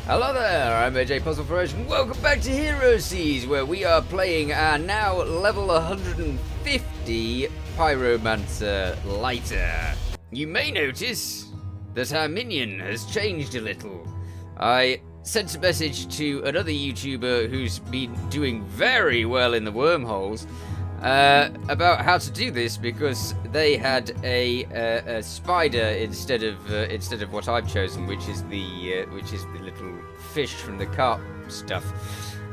Hello there, I'm AJ PuzzleFerret and welcome back to Heroes, where we are playing our now level 150 Pyromancer Lighter. You may notice that our minion has changed a little. I sent a message to another YouTuber who's been doing very well in the wormholes about how to do this, because they had a spider instead of what I've chosen, which is the little fish from the carp stuff.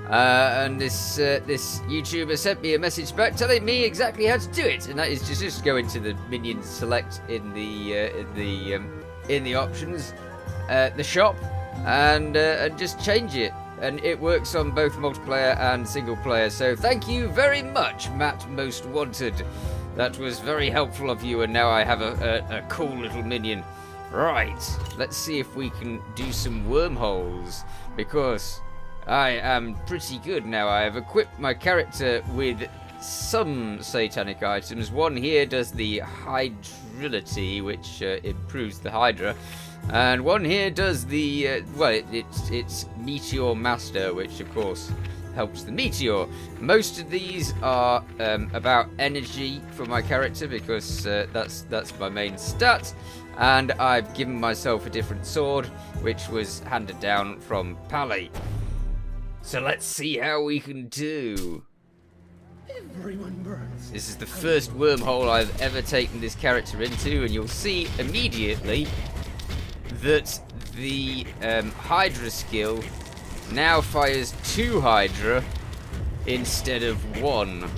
And this YouTuber sent me a message back telling me exactly how to do it, and that is to just go into the minion select in the options, the shop, and just change it. And it works on both multiplayer and single player. So thank you very much, Matt Most Wanted. That was very helpful of you, and now I have a cool little minion. Right, let's see if we can do some wormholes, because I am pretty good now. I have equipped my character with some satanic items. One here does the hydrility, which improves the Hydra. And one here does the, it's Meteor Master, which of course helps the Meteor. Most of these are about energy for my character, because that's my main stat. And I've given myself a different sword, which was handed down from Pally. So let's see how we can do. Everyone burns. This is the first wormhole I've ever taken this character into, and you'll see immediately that the Hydra skill now fires 2 Hydra instead of 1.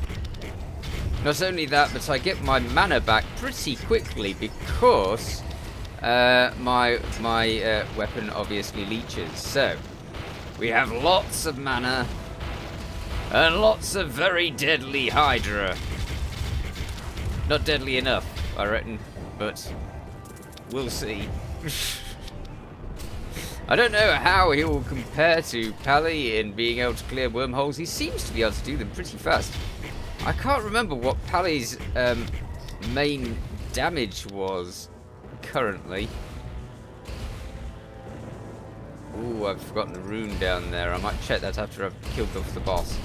Not only that, but I get my mana back pretty quickly, because my weapon obviously leeches. So we have lots of mana and lots of very deadly Hydra. Not deadly enough, I reckon, but we'll see. I don't know how he will compare to Pally in being able to clear wormholes. He seems to be able to do them pretty fast. I can't remember what Pally's main damage was currently. Ooh, I've forgotten the rune down there. I might check that after I've killed off the boss.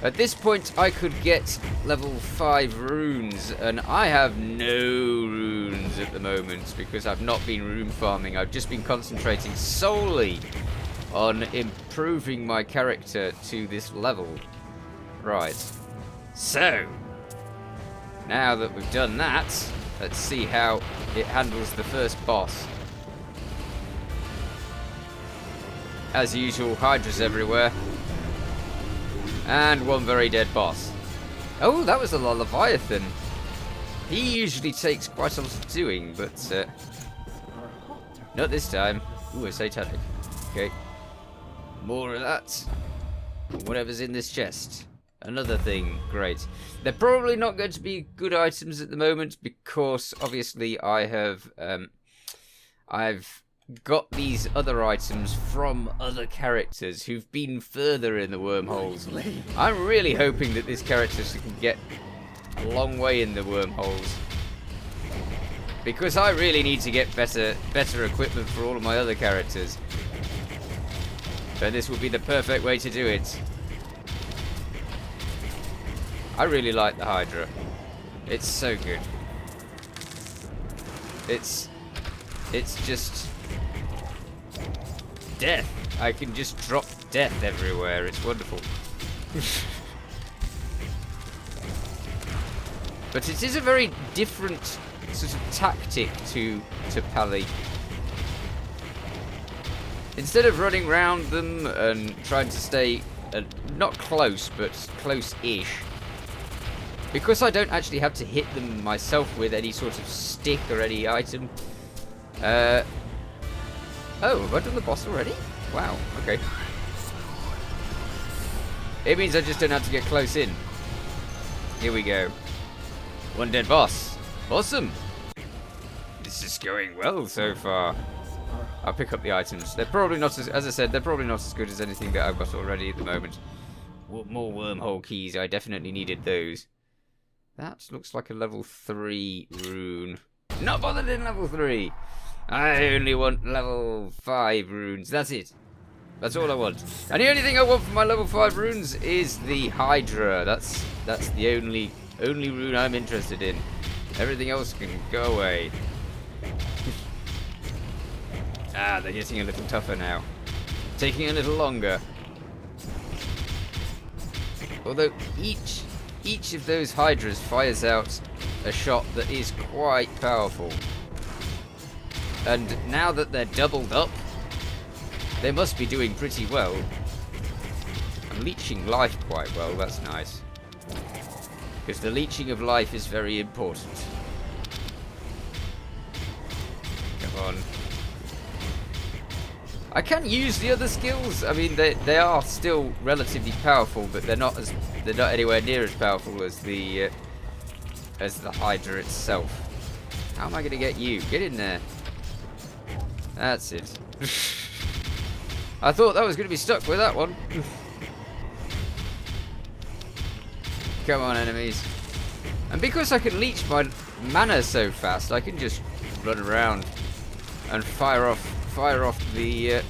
At this point, I could get level 5 runes, and I have no runes at the moment because I've not been rune farming. I've just been concentrating solely on improving my character to this level. Right. So, now that we've done that, let's see how it handles the first boss. As usual, Hydras everywhere. And one very dead boss. Oh, that was a Leviathan. He usually takes quite a lot of doing, but not this time. Ooh, a satanic. Okay. More of that. Whatever's in this chest. Another thing. Great. They're probably not going to be good items at the moment, because obviously I've got these other items from other characters who've been further in the wormholes. I'm really hoping that this character can get a long way in the wormholes, because I really need to get better equipment for all of my other characters. So this will be the perfect way to do it. I really like the Hydra. It's so good. It's just death. I can just drop death everywhere. It's wonderful. But it is a very different sort of tactic to Pally. Instead of running round them and trying to stay not close, but close-ish, because I don't actually have to hit them myself with any sort of stick or any item. Oh, have I done the boss already? Wow, okay. It means I just don't have to get close in. Here we go. One dead boss. Awesome. This is going well so far. I'll pick up the items. They're probably not as I said, they're probably not as good as anything that I've got already at the moment. More wormhole keys. I definitely needed those. That looks like a level 3 rune. Not bothered in level 3. I only want level 5 runes. That's it. That's all I want. And the only thing I want for my level 5 runes is the Hydra. That's the only rune I'm interested in. Everything else can go away. Ah, they're getting a little tougher now. Taking a little longer. Although each of those Hydras fires out a shot that is quite powerful. And now that they're doubled up, they must be doing pretty well. I'm leeching life quite well, that's nice. Because the leeching of life is very important. Come on. I can use the other skills. I mean, they are still relatively powerful, but they're not anywhere near as powerful as the Hydra itself. How am I going to get you? Get in there. That's it. I thought that was going to be stuck with that one. Come on, enemies. And because I can leech my mana so fast, I can just run around and fire off the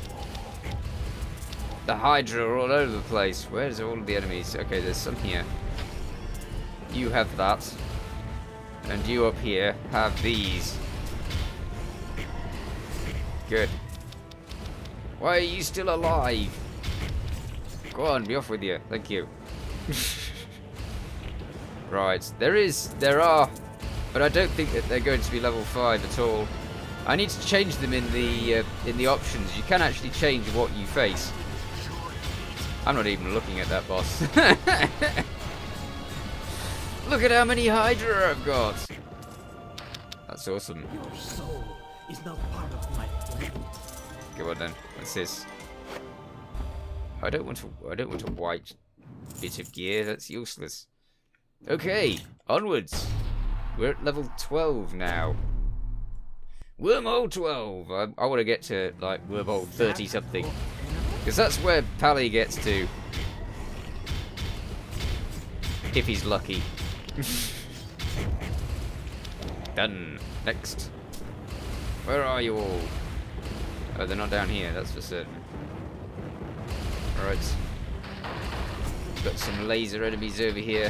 Hydra all over the place. Where's all of the enemies? Okay, there's some here. You have that. And you up here have these. Good. Why are you still alive? Go on, be off with you. Thank you. Right, there are, but I don't think that they're going to be level 5 at all. I need to change them in the options. You can actually change what you face. I'm not even looking at that boss. Look at how many Hydra I've got. That's awesome. Your soul is now part of my planet. Go on then. What's this? I don't want a white bit of gear. That's useless. Okay, onwards. We're at level 12 now. Wormhole 12. I want to get to like wormhole 30 something, because that's where Pally gets to, if he's lucky. Done. Next. Where are you all? Oh, they're not down here, that's for certain. Alright. Got some laser enemies over here.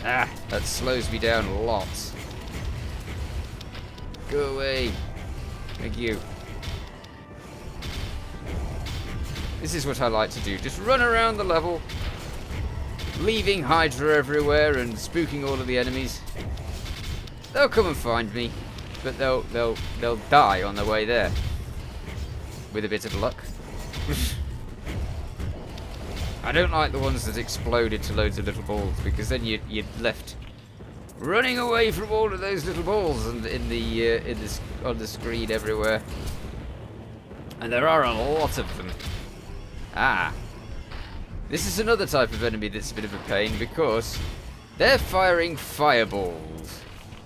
Ah, that slows me down lots. Go away. Thank you. This is what I like to do. Just run around the level, leaving Hydra everywhere and spooking all of the enemies. They'll come and find me, but they'll die on their way there. With a bit of luck. I don't like the ones that explode into loads of little balls, because then you're left running away from all of those little balls and on the screen everywhere. And there are a lot of them. Ah. This is another type of enemy that's a bit of a pain, because they're firing fireballs.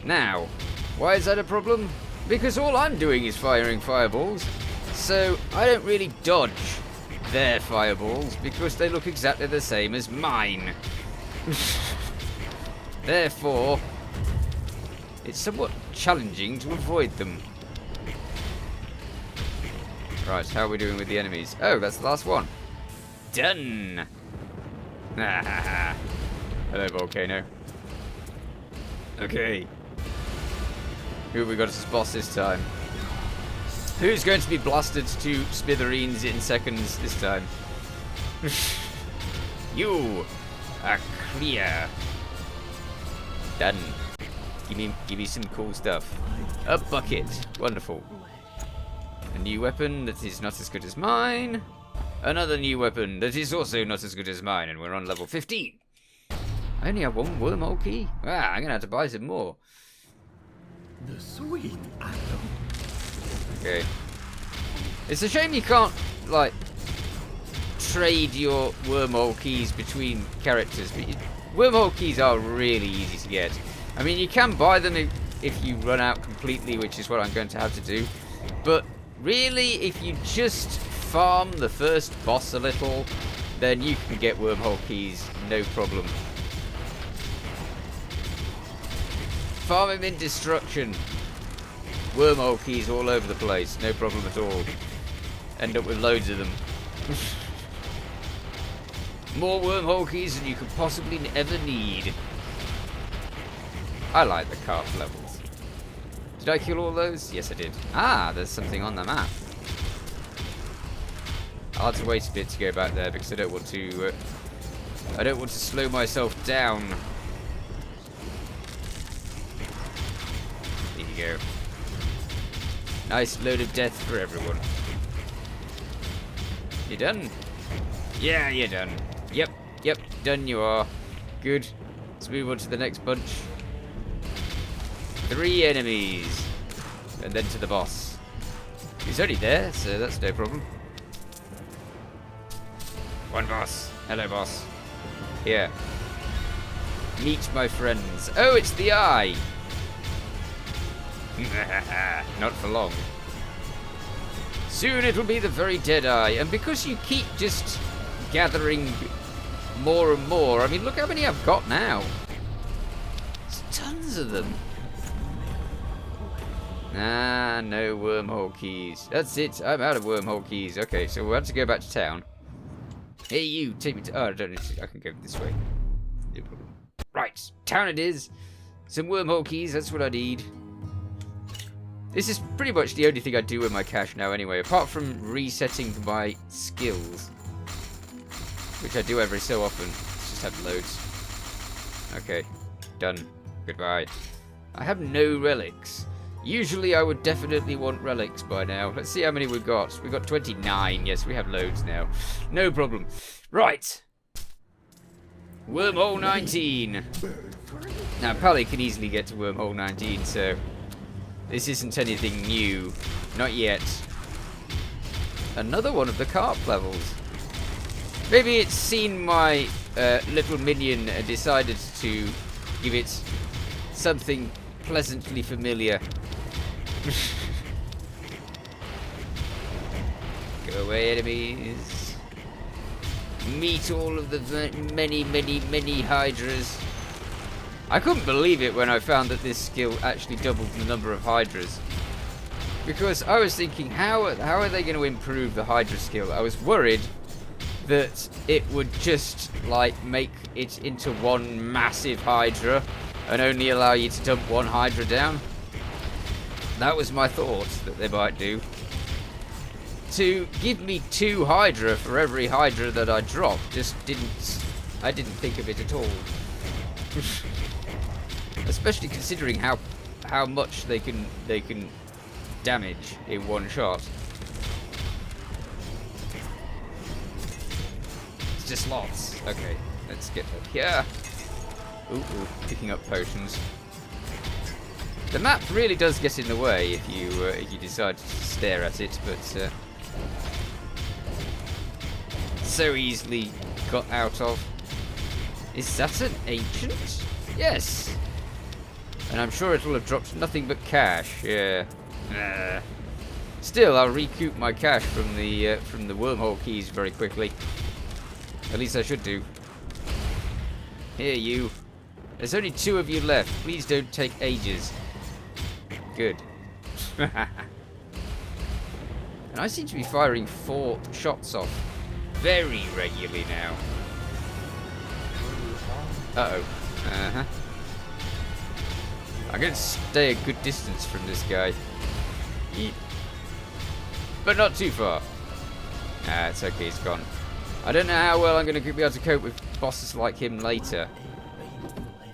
Now, why is that a problem? Because all I'm doing is firing fireballs, so I don't really dodge their fireballs, because they look exactly the same as mine. Therefore, it's somewhat challenging to avoid them. Right, how are we doing with the enemies? Oh, that's the last one. Done! Hello, Volcano. Okay. Who have we got as boss this time? Who's going to be blasted to smithereens in seconds this time? You are clear. Done. Give me some cool stuff. A bucket. Wonderful. A new weapon that is not as good as mine. Another new weapon that is also not as good as mine, and we're on level 15. I only have one wormhole key. Ah, I'm gonna have to buy some more. The sweet atom. Okay. It's a shame you can't, like, trade your wormhole keys between characters, but wormhole keys are really easy to get. I mean, you can buy them if you run out completely, which is what I'm going to have to do. But really, if you just farm the first boss a little, then you can get wormhole keys, no problem. Farm him in destruction. Wormhole keys all over the place. No problem at all. End up with loads of them. More wormhole keys than you could possibly ever need. I like the carp levels. Did I kill all those? Yes, I did. Ah, there's something on the map. I'll have to wait a bit to go back there because I don't want to. I don't want to slow myself down. There you go. Nice load of death for everyone. You done? Yeah, you're done. Yep, done you are. Good. Let's move on to the next bunch. 3 enemies. And then to the boss. He's already there, so that's no problem. 1 boss. Hello, boss. Here. Meet my friends. Oh, it's the eye. Not for long. Soon it'll be the very dead eye. And because you keep just gathering more and more, I mean, look how many I've got now. There's tons of them. Ah, no wormhole keys. That's it. I'm out of wormhole keys. Okay, so we'll have to go back to town. Hey, you, take me to... Oh, I don't need to... I can go this way. No problem. Right, town it is. Some wormhole keys, that's what I need. This is pretty much the only thing I do with my cash now anyway, apart from resetting my skills. Which I do every so often. Let's just have loads. Okay, done. Goodbye. I have no relics. Usually I would definitely want relics by now. Let's see how many we've got. We've got 29. Yes, we have loads now. No problem. Right. Wormhole 19. Now, Pally can easily get to Wormhole 19, so this isn't anything new. Not yet. Another one of the carp levels. Maybe it's seen my little minion and decided to give it something pleasantly familiar. Go away, enemies. Meet all of the many hydras. I couldn't believe it when I found that this skill actually doubled the number of hydras. Because I was thinking, how are they going to improve the hydra skill? I was worried that it would just, like, make it into one massive hydra and only allow you to dump 1 hydra down. That was my thought that they might do. To give me 2 hydra for every hydra that I drop just I didn't think of it at all. Especially considering how much they can damage in one shot. It's just lots. Okay, let's get up here. Ooh, picking up potions. The map really does get in the way if you decide to stare at it, but so easily got out of. Is that an ancient? Yes. And I'm sure it'll have dropped nothing but cash. Yeah. Still, I'll recoup my cash from the wormhole keys very quickly. At least I should do. Here, you. There's only 2 of you left. Please don't take ages. Good. And I seem to be firing 4 shots off very regularly now. Uh-oh. Uh-huh. I'm going to stay a good distance from this guy. Yeet. But not too far. Ah, it's okay, he's gone. I don't know how well I'm going to be able to cope with bosses like him later.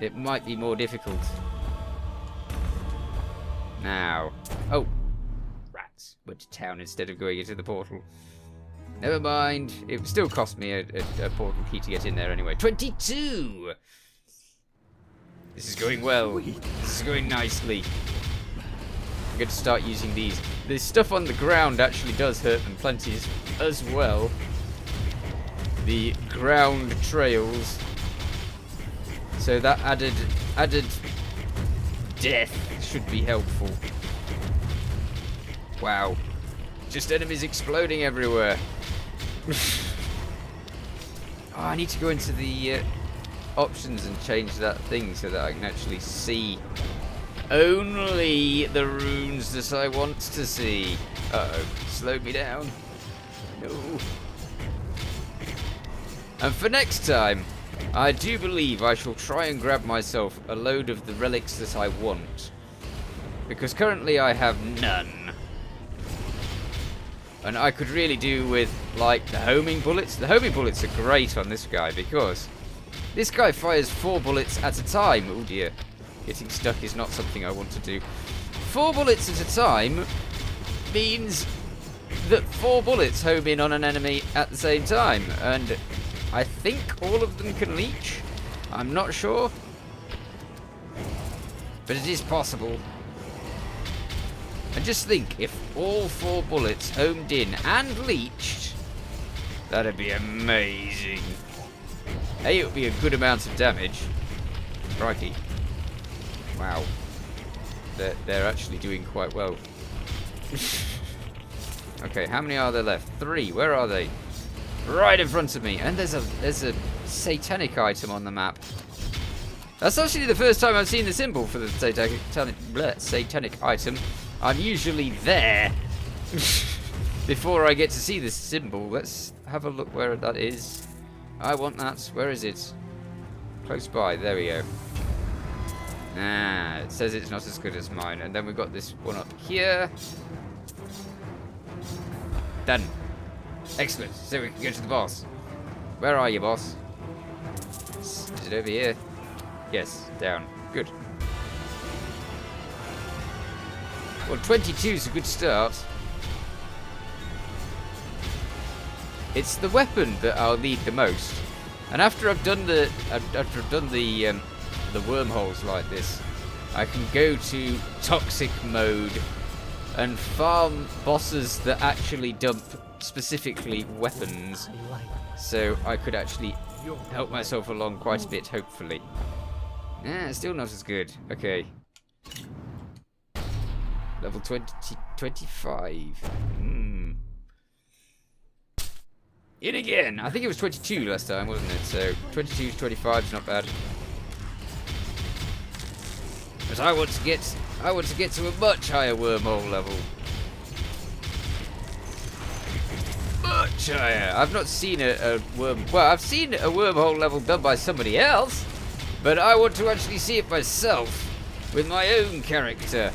It might be more difficult. Now. Oh. Rats. Went to town instead of going into the portal. Never mind. It would still cost me a portal key to get in there anyway. 22! This is going well. This is going nicely. I'm going to start using these. The stuff on the ground actually does hurt them plenty as well. The ground trails. So that added death should be helpful. Wow. Just enemies exploding everywhere. Oh, I need to go into the options and change that thing so that I can actually see Only the runes that I want to see. Uh-oh, slowed me down. No. And for next time, I do believe I shall try and grab myself a load of the relics that I want. Because currently I have none. And I could really do with, like, the homing bullets. The homing bullets are great on this guy because this guy fires 4 bullets at a time. Oh dear. Getting stuck is not something I want to do. 4 bullets at a time means that 4 bullets home in on an enemy at the same time. And I think all of them can leech. I'm not sure. But it is possible. And just think, if all 4 bullets homed in and leeched, that'd be amazing. A, it would be a good amount of damage. Crikey. Wow. They're actually doing quite well. Okay, how many are there left? 3. Where are they? Right in front of me. And there's a satanic item on the map. That's actually the first time I've seen the symbol for the satanic item. I'm usually there before I get to see this symbol. Let's have a look where that is. I want that. Where is it? Close by. There we go. Ah, it says it's not as good as mine. And then we've got this one up here. Done. Excellent. So we can go to the boss. Where are you, boss? Is it over here? Yes, down. Good. Well, 22 is a good start. It's the weapon that I'll need the most. And after I've done the wormholes like this, I can go to toxic mode and farm bosses that actually dump specifically weapons. So I could actually help myself along quite a bit, hopefully. Still not as good. Okay. Level 25. In again. I think it was 22 last time, wasn't it? So 22 to 25 is not bad. But I want to get to a much higher wormhole level. Much higher. I've not seen a I've seen a wormhole level done by somebody else, but I want to actually see it myself with my own character.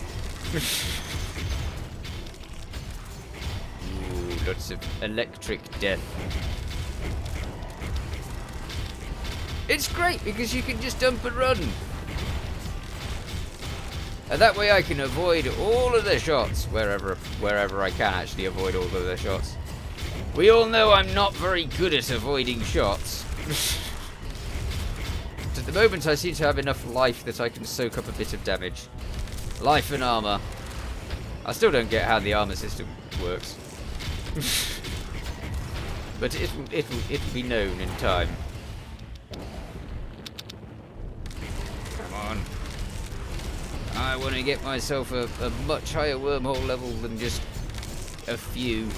Ooh, lots of electric death. It's great because you can just dump and run. And that way I can avoid all of their shots wherever I can actually avoid all of their shots. We all know I'm not very good at avoiding shots. At the moment I seem to have enough life that I can soak up a bit of damage. Life and armor. I still don't get how the armor system works. But it'll be known in time. Come on. I want to get myself a much higher wormhole level than just a few.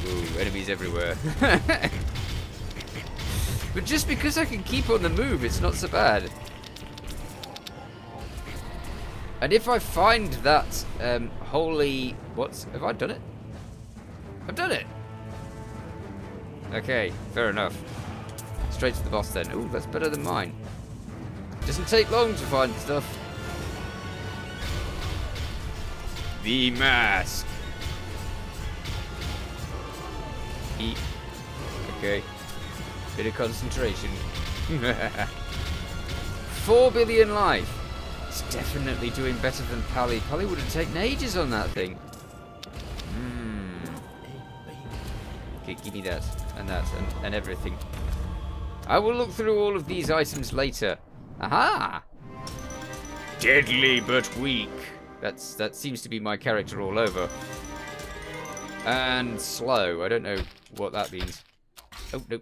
Ooh, enemies everywhere. But just because I can keep on the move, it's not so bad. And if I find that holy... Have I done it? I've done it! Okay, fair enough. Straight to the boss then. Ooh, that's better than mine. Doesn't take long to find stuff. The mask. Eat. Okay. Bit of concentration. 4 billion life. It's definitely doing better than Pally. Pally would have taken ages on that thing. Okay, give me that and everything. I will look through all of these items later. Aha! Deadly but weak. That seems to be my character all over. And slow. I don't know what that means. Oh, no.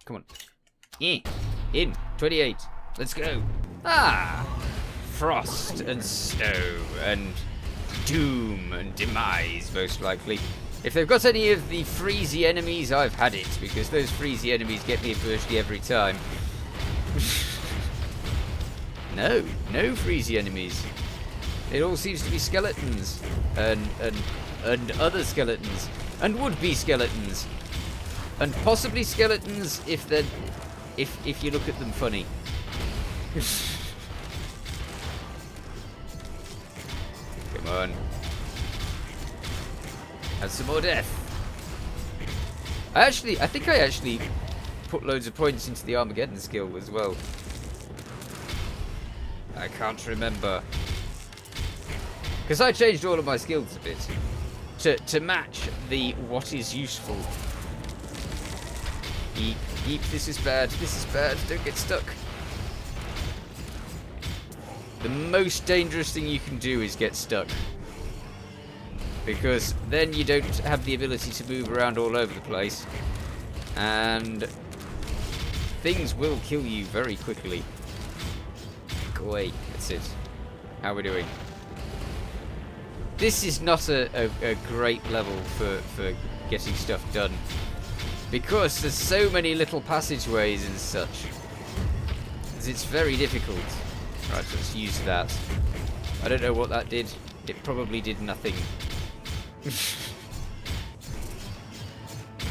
Come on. In. 28. Let's go. Ah! Frost and snow and doom and demise, most likely. If they've got any of the freezy enemies, I've had it, because those freezy enemies get me virtually every time. No freezy enemies. It all seems to be skeletons and other skeletons and would-be skeletons and possibly skeletons if you look at them funny. Come on. Have some more death. I think I actually put loads of points into the Armageddon skill as well. I can't remember. Because I changed all of my skills a bit. To match the what is useful. Eep, this is bad, don't get stuck. The most dangerous thing you can do is get stuck. Because then you don't have the ability to move around all over the place. And things will kill you very quickly. Go away, that's it. How are we doing? This is not a great level for getting stuff done. Because there's so many little passageways and such. It's very difficult. Right, let's use that. I don't know what that did. It probably did nothing.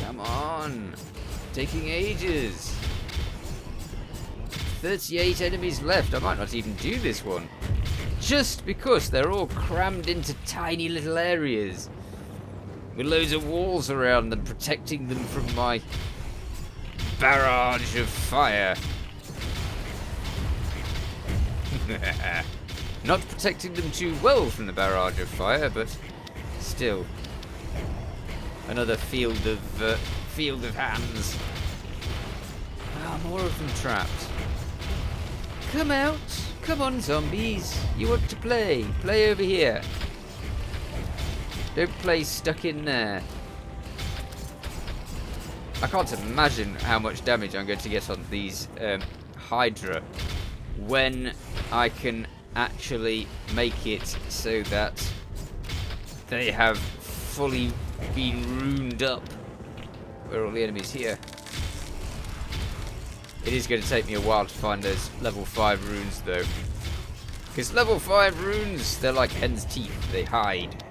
Come on. Taking ages. 38 enemies left. I might not even do this one. Just because they're all crammed into tiny little areas. With loads of walls around them, protecting them from my barrage of fire. Not protecting them too well from the barrage of fire, but still. Another field of hands. Ah, more of them trapped. Come out. Come on, zombies. You want to play. Play over here. Don't play stuck in there. I can't imagine how much damage I'm going to get on these Hydra when I can actually make it so that they have fully been ruined up. Where are all the enemies here? It is going to take me a while to find those level 5 runes though. Because level 5 runes, they're like hen's teeth, they hide.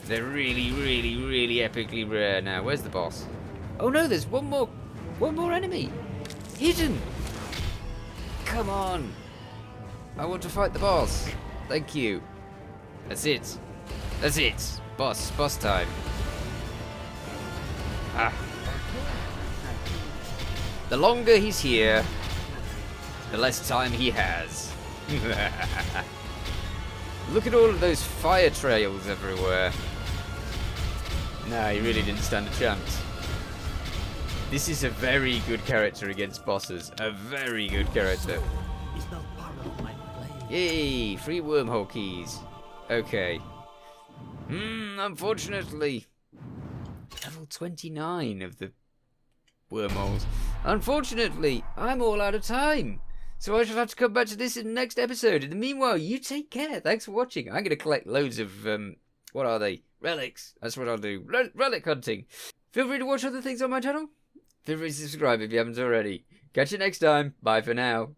They're really, really, really epically rare now. Where's the boss? Oh no, there's one more enemy. Hidden. Come on. I want to fight the boss. Thank you. That's it. That's it. Boss time. Ah. The longer he's here, the less time he has. Look at all of those fire trails everywhere. Nah, he really didn't stand a chance. This is a very good character against bosses. A very good character. It's not part of my plan. Yay! Free wormhole keys. Okay. Unfortunately. Level 29 of the wormholes. Unfortunately, I'm all out of time. So I shall have to come back to this in the next episode. In the meanwhile, you take care. Thanks for watching. I'm going to collect loads of, what are they? Relics. That's what I'll do. Relic hunting. Feel free to watch other things on my channel. Feel free to subscribe if you haven't already. Catch you next time. Bye for now.